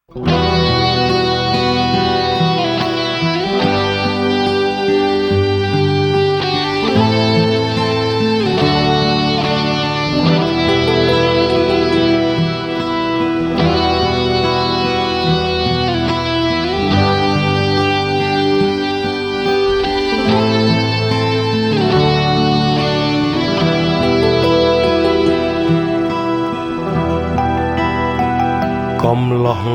កំឡោះ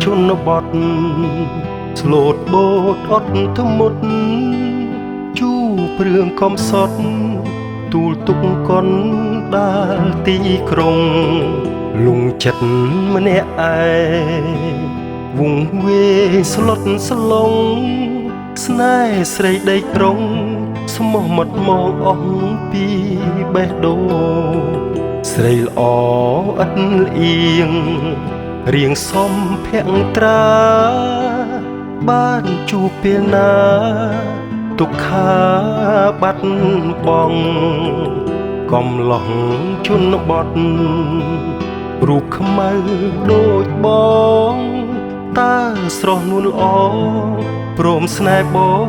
ជនបទស្លូតបូតអត់ធ្មត់ជូព្រឿងកំសត់ទូលទុកកុនដាលទីក្រុងលងចិត្តម្នាក់ឯងវងវេស្លុតស្លងស្នេហ៍ស្រីដីក្រុងស្មោះមាត់មកអស់ពីបេះដូងស្រីល្អឥតលៀងរៀងសំភក្ត្រាបានជួបពេលណាទុក្ខាបាត់បង់កំឡោះជនបទរូបខ្មៅដូចបងតើស្រស់នួនល្អព្រមស្នេហ៍បង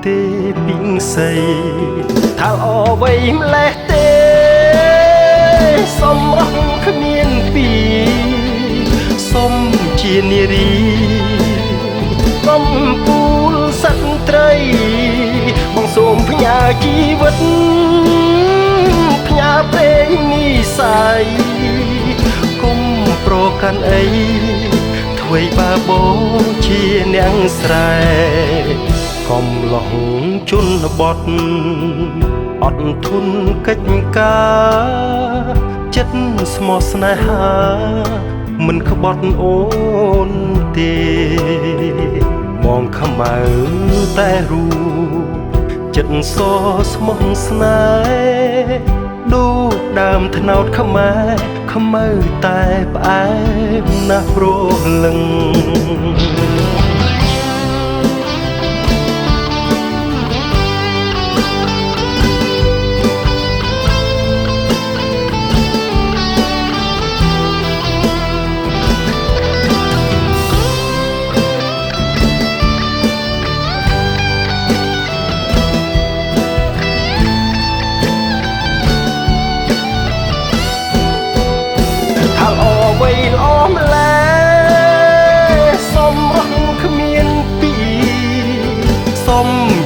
ទេពីងសីថាអវ័យម្លេះទេសំរងគ្មានពីសុំជានារីកំពូលសត្រីបងសូមផ្ញើជីវិតផ្ញើព្រេងនិស័យគុំប្រកាន់អីអ្វីបើបងជានាងស្រែកំឡោះជនបទអត់ធន់កិច្ចការចិត្តស្មោះស្នេហាមិនក្បត់អូនទេបងខ្មៅតែរូបចិត្តសស្មោះស្នេហ៍ដូចដើមត្នោតខ្មែរខ្មៅតែផ្អែមណាស់ព្រលឹង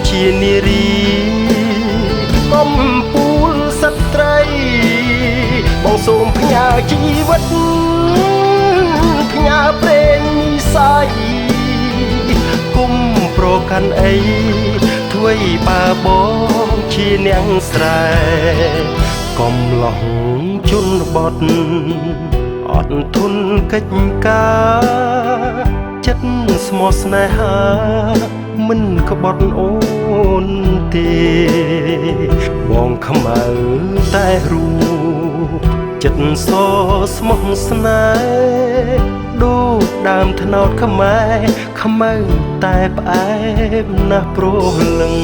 ជានារីកំពូលសត្រីបងសូមផ្ញើជីវិតផ្ញើព្រេងនិស័យគុំប្រកាន់អីអ្វីបើបងជានាងស្រែកំឡោះជនបទអត់ធន់កិច្ចការចិត្តស្មោះស្នេហាមិនក្បត់អូនទេបងខ្មៅតែរូបចិត្តសស្មោះស្នេហ៍ដូចដើមត្នោតខ្មែរខ្មៅតែផ្អែមណាស់ព្រលឹង